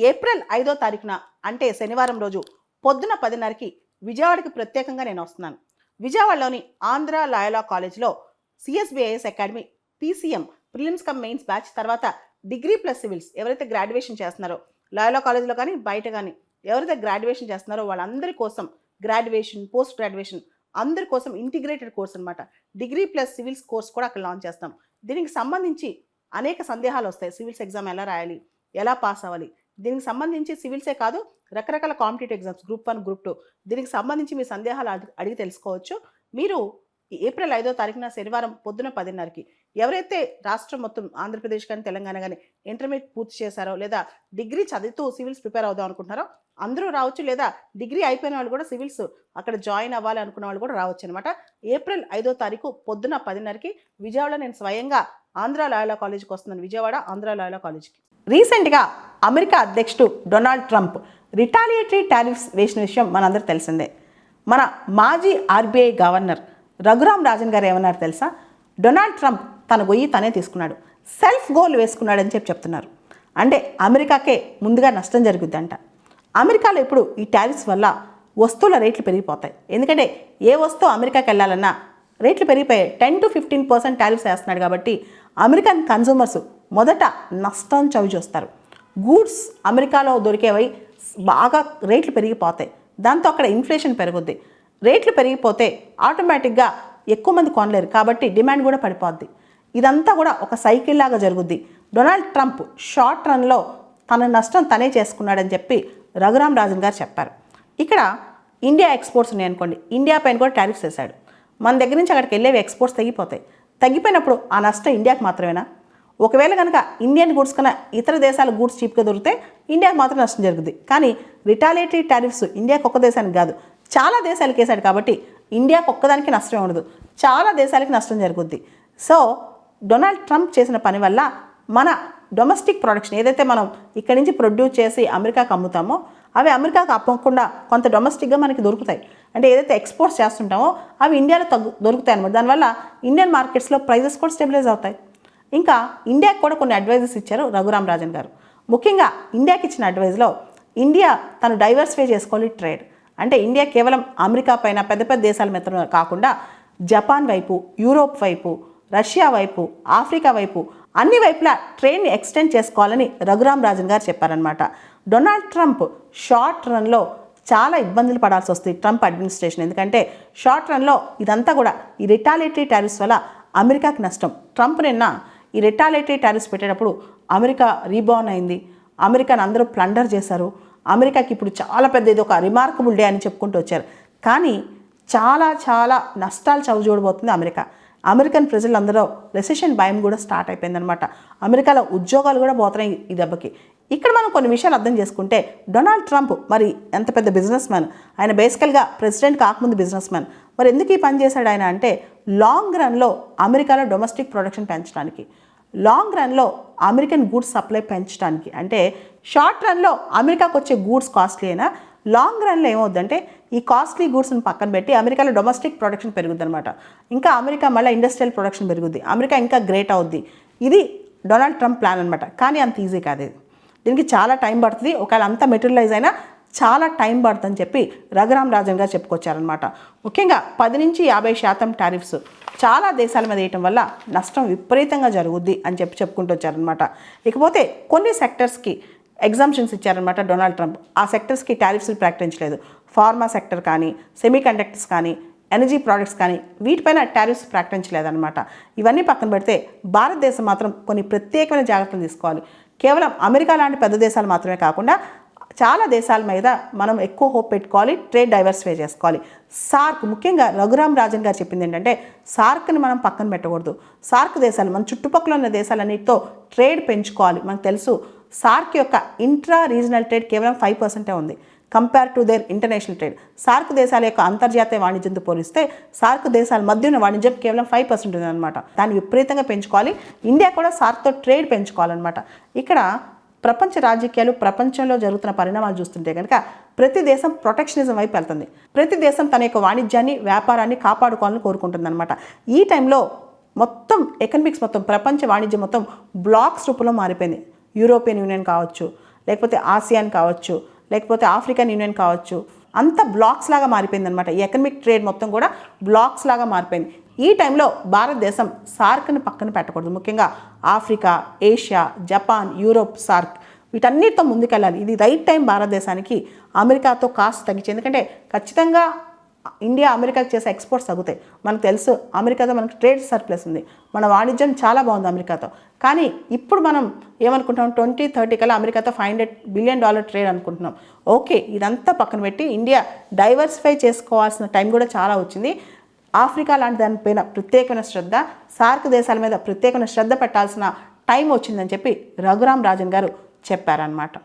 April 5వ తారీఖున అంటే శనివారం రోజు పొద్దున 10:30కి విజయవాడకి ప్రత్యేకంగా నేను వస్తున్నాను. విజయవాడలోని ఆంధ్ర లాయలా కాలేజ్లో CSBIS academy PCM prelims come mains batch తర్వాత డిగ్రీ ప్లస్ సివిల్స్ ఎవరైతే గ్రాడ్యుయేషన్ చేస్తున్నారో లాయలా కాలేజ్లో కానీ బయట కానీ ఎవరైతే గ్రాడ్యుయేషన్ చేస్తున్నారో వాళ్ళందరి కోసం గ్రాడ్యుయేషన్ పోస్ట్ గ్రాడ్యుయేషన్ అందరి కోసం ఇంటిగ్రేటెడ్ కోర్స్ అనమాట. డిగ్రీ ప్లస్ సివిల్స్ కోర్స్ కూడా అక్కడ లాంచ్ చేస్తాం. దీనికి సంబంధించి అనేక సందేహాలు వస్తాయి. సివిల్స్ ఎగ్జామ్ ఎలా రాయాలి, ఎలా పాస్ అవ్వాలి, దీనికి సంబంధించి సివిల్సే కాదు రకరకాల కాంపిటేటివ్ ఎగ్జామ్స్ గ్రూప్ 1 గ్రూప్ 2 దీనికి సంబంధించి మీ సందేహాలు అడిగి తెలుసుకోవచ్చు. మీరు ఏప్రిల్ 5వ తారీఖున శనివారం పొద్దున 10:30కి ఎవరైతే రాష్ట్రం మొత్తం ఆంధ్రప్రదేశ్ కానీ తెలంగాణ కానీ ఇంటర్మీడియట్ పూర్తి చేశారో లేదా డిగ్రీ చదువుతూ సివిల్స్ ప్రిపేర్ అవుదాం అనుకుంటున్నారో అందరూ రావచ్చు, లేదా డిగ్రీ అయిపోయిన వాళ్ళు కూడా సివిల్స్ అక్కడ జాయిన్ అవ్వాలి అనుకున్న వాళ్ళు కూడా రావచ్చు అనమాట. ఏప్రిల్ 5వ తారీఖు పొద్దున 10:30కి విజయవాడలో నేను స్వయంగా ఆంధ్ర లాయలా కాలేజ్కి వస్తున్నాను. విజయవాడ ఆంధ్ర లాయలా కాలేజ్కి. రీసెంట్గా అమెరికా అధ్యక్షుడు డొనాల్డ్ ట్రంప్ రిటాలియేటరీ టారిఫ్స్ వేసిన విషయం మనందరూ తెలిసిందే. మన మాజీ ఆర్బీఐ గవర్నర్ రఘురామ్ రాజన్ గారు ఏమన్నారు తెలుసా? డొనాల్డ్ ట్రంప్ తన గొయ్యి తనే తీసుకున్నాడు, సెల్ఫ్ గోల్ వేసుకున్నాడని చెప్తున్నారు. అంటే అమెరికాకే ముందుగా నష్టం జరుగుద్దంట. అమెరికాలో ఇప్పుడు ఈ టారిఫ్స్ వల్ల వస్తువుల రేట్లు పెరిగిపోతాయి. ఎందుకంటే ఏ వస్తువు అమెరికాకి వెళ్ళాలన్నా రేట్లు పెరిగిపోయాయి. 10 to 15% టారిఫ్స్ వేస్తున్నాడు కాబట్టి అమెరికన్ కన్సూమర్స్ మొదట నష్టం చవి చూస్తారు. గూడ్స్ అమెరికాలో దొరికేవి బాగా రేట్లు పెరిగిపోతాయి. దాంతో అక్కడ ఇన్ఫ్లేషన్ పెరుగుద్ది. రేట్లు పెరిగిపోతే ఆటోమేటిక్గా ఎక్కువ మంది కొనలేరు కాబట్టి డిమాండ్ కూడా పడిపోద్ది. ఇదంతా కూడా ఒక సైకిల్ లాగా జరుగుద్ది. డొనాల్డ్ ట్రంప్ షార్ట్ రన్లో తన నష్టం తనే చేసుకున్నాడని చెప్పి రఘురామ్ రాజన్ గారు చెప్పారు. ఇక్కడ ఇండియా ఎక్స్పోర్ట్స్ ఉన్నాయి అనుకోండి, ఇండియా పైన కూడా టారిఫ్స్ వేశాడు. మన దగ్గర నుంచి అక్కడికి వెళ్ళేవి ఎక్స్పోర్ట్స్ తగ్గిపోతాయి. తగ్గిపోయినప్పుడు ఆ నష్టం ఇండియాకి మాత్రమేనా? ఒకవేళ కనుక ఇండియన్ గూడ్స్ కన్నా ఇతర దేశాల గూడ్స్ చీప్గా దొరికితే ఇండియాకి మాత్రం నష్టం జరుగుద్ది. కానీ రిటాలియేటరీ టారిఫ్స్ ఇండియాకి ఒక్క దేశానికి కాదు, చాలా దేశాలకు వేశాడు కాబట్టి ఇండియాకి ఒక్కదానికి నష్టం ఉండదు, చాలా దేశాలకి నష్టం జరుగుద్ది. సో డొనాల్డ్ ట్రంప్ చేసిన పని వల్ల మన డొమెస్టిక్ ప్రొడక్షన్ ఏదైతే మనం ఇక్కడి నుంచి ప్రొడ్యూస్ చేసి అమెరికాకు అమ్ముతామో అవి అమెరికాకు అమ్మకుండా కొంత డొమెస్టిక్గా మనకి దొరుకుతాయి. అంటే ఏదైతే ఎక్స్పోర్ట్స్ చేస్తుంటామో అవి ఇండియాలో దొరుకుతాయి అనమాట. దానివల్ల ఇండియన్ మార్కెట్స్లో ప్రైజెస్ కూడా స్టెబిలైజ్ అవుతాయి. ఇంకా ఇండియాకి కూడా కొన్ని అడ్వైజెస్ ఇచ్చారు రఘురామ్ రాజన్ గారు. ముఖ్యంగా ఇండియాకి ఇచ్చిన అడ్వైజ్లో ఇండియా తను డైవర్సిఫై చేసుకోవాలి ట్రేడ్. అంటే ఇండియా కేవలం అమెరికా పైన పెద్ద పెద్ద దేశాల మీద కాకుండా జపాన్ వైపు, యూరోప్ వైపు, రష్యా వైపు, ఆఫ్రికా వైపు అన్ని వైపులా ట్రేడ్ని ఎక్స్టెండ్ చేసుకోవాలని రఘురామ్ రాజన్ గారు చెప్పారనమాట. డొనాల్డ్ ట్రంప్ షార్ట్ రన్లో చాలా ఇబ్బందులు పడాల్సి వస్తుంది ట్రంప్ అడ్మినిస్ట్రేషన్. ఎందుకంటే షార్ట్ రన్లో ఇదంతా కూడా ఈ రిటాలియేటరీ టారిఫ్స్ వల్ల అమెరికాకి నష్టం. ట్రంప్ నిన్న ఈ రిటాలియేటరీ టారిఫ్స్ పెట్టేటప్పుడు అమెరికా రీబౌండ్ అయింది, అమెరికాని అందరూ ప్లండర్ చేశారు, అమెరికాకి ఇప్పుడు చాలా పెద్ద ఇది ఒక రిమార్కబుల్ డే అని చెప్పుకుంటూ వచ్చారు. కానీ చాలా చాలా నష్టాలు చవి చూడబోతుంది అమెరికా. అమెరికన్ ప్రజలందరూ రెసెషన్ భయం కూడా స్టార్ట్ అయిపోయిందనమాట. అమెరికాలో ఉద్యోగాలు కూడా పోతున్నాయి ఈ దెబ్బకి. ఇక్కడ మనం కొన్ని విషయాలు అర్థం చేసుకుంటే డొనాల్డ్ ట్రంప్ మరి ఎంత పెద్ద బిజినెస్ మ్యాన్, ఆయన బేసికల్గా ప్రెసిడెంట్ కాకముందు బిజినెస్ మ్యాన్. మరి ఎందుకు ఈ పని చేశాడు ఆయన అంటే లాంగ్ రన్లో అమెరికాలో డొమెస్టిక్ ప్రొడక్షన్ పెంచడానికి, లాంగ్ రన్లో అమెరికన్ గూడ్స్ సప్లై పెంచడానికి. అంటే షార్ట్ రన్లో అమెరికాకు వచ్చే గూడ్స్ కాస్ట్లీ అయినా లాంగ్ రన్లో ఏమవుద్దంటే ఈ కాస్ట్లీ గూడ్స్ని పక్కన పెట్టి అమెరికాలో డొమెస్టిక్ ప్రొడక్షన్ పెరుగుద్ది అనమాట. ఇంకా అమెరికా మళ్ళీ ఇండస్ట్రియల్ ప్రొడక్షన్ పెరుగుద్ది, అమెరికా ఇంకా గ్రేట్ అవుద్ది. ఇది డొనాల్డ్ ట్రంప్ ప్లాన్ అనమాట. కానీ అంత ఈజీ కాదు ఇది, దీనికి చాలా టైం పడుతుంది. ఒకవేళ అంతా మెటీరియలైజ్ అయినా చాలా టైం పడుతుందని చెప్పి రఘురామ్ రాజన్ గారు చెప్పుకొచ్చారనమాట. ముఖ్యంగా 10 నుంచి 50% టారిఫ్స్ చాలా దేశాల మీద వేయటం వల్ల నష్టం విపరీతంగా జరుగుద్ది అని చెప్పుకుంటూ వచ్చారనమాట. ఇకపోతే కొన్ని సెక్టర్స్కి ఎగ్జామ్షన్స్ ఇచ్చారనమాట డొనాల్డ్ ట్రంప్. ఆ సెక్టర్స్కి టారిఫ్స్ ప్రకటించలేదు. ఫార్మా సెక్టర్ కానీ, సెమీ కండక్టర్స్ కానీ, ఎనర్జీ ప్రోడక్ట్స్ కానీ వీటిపైన టారిఫ్స్ ప్రకటించలేదన్నమాట. ఇవన్నీ పక్కన పెడితే భారతదేశం మాత్రం కొన్ని ప్రత్యేకమైన జాగ్రత్తలు తీసుకోవాలి. కేవలం అమెరికా లాంటి పెద్ద దేశాలు మాత్రమే కాకుండా చాలా దేశాల మీద మనం ఎక్కువ హోప్ పెట్టుకోవాలి, ట్రేడ్ డైవర్సిఫై చేసుకోవాలి. సార్క్ ముఖ్యంగా రఘురామ్ రాజన్ గారు చెప్పింది ఏంటంటే సార్క్ని మనం పక్కన పెట్టకూడదు. సార్క్ దేశాలు మన చుట్టుపక్కల ఉన్న దేశాలన్నిటితో ట్రేడ్ పెంచుకోవాలి. మనకు తెలుసు సార్క్ యొక్క ఇంట్రా రీజనల్ ట్రేడ్ కేవలం 5% ఉంది compare to their international trade. SAARC దేశాల యొక్క అంతర్జాతీయ వాణిజ్యంతో పోలిస్తే సార్క్ దేశాల మధ్య ఉన్న వాణిజ్యం కేవలం 5% ఉందన్నమాట. దాన్ని విపరీతంగా పెంచుకోవాలి. ఇండియా కూడా సార్క్తో ట్రేడ్ పెంచుకోవాలన్నమాట. ఇక్కడ ప్రపంచ రాజకీయాలు, ప్రపంచంలో జరుగుతున్న పరిణామాలు చూస్తుంటే కనుక ప్రతి దేశం ప్రొటెక్షనిజం వైపు వెళ్తుంది. ప్రతి దేశం తన యొక్క వాణిజ్యాన్ని, వ్యాపారాన్ని కాపాడుకోవాలని కోరుకుంటుందన్నమాట. ఈ టైంలో మొత్తం ఎకనామిక్స్ మొత్తం ప్రపంచ వాణిజ్యం మొత్తం బ్లాక్స్ రూపంలో మారిపోయింది. యూరోపియన్ యూనియన్ కావచ్చు, లేకపోతే ఆసియాన్ కావచ్చు, లేకపోతే ఆఫ్రికన్ యూనియన్ కావచ్చు, అంత బ్లాక్స్ లాగా మారిపోయింది అనమాట. ఈ ఎకనమిక్ ట్రేడ్ మొత్తం కూడా బ్లాక్స్ లాగా మారిపోయింది. ఈ టైంలో భారతదేశం సార్క్ని పక్కన పెట్టకూడదు. ముఖ్యంగా Africa, Asia, Japan, Europe, SAARC వీటన్నిటితో ముందుకెళ్ళాలి. ఇది రైట్ టైం భారతదేశానికి అమెరికాతో కాస్ట్ తగ్గించి, ఎందుకంటే ఖచ్చితంగా ఇండియా అమెరికాకి చేసే ఎక్స్పోర్ట్స్ తగ్గుతాయి. మనకు తెలుసు అమెరికాతో మనకు ట్రేడ్ సర్ప్లస్ ఉంది, మన వాణిజ్యం చాలా బాగుంది అమెరికాతో. కానీ ఇప్పుడు మనం ఏమనుకుంటున్నాం, 2030 కల్లా అమెరికాతో $500 బిలియన్ ట్రేడ్ అనుకుంటున్నాం. ఓకే, ఇదంతా పక్కన పెట్టి ఇండియా డైవర్సిఫై చేసుకోవాల్సిన టైం కూడా చాలా వచ్చింది. ఆఫ్రికా లాంటి దానిపైన ప్రత్యేకమైన శ్రద్ధ, సార్క్ దేశాల మీద ప్రత్యేకమైన శ్రద్ధ పెట్టాల్సిన టైం వచ్చిందని చెప్పి రఘురామ్ రాజన్ గారు చెప్పారన్నమాట.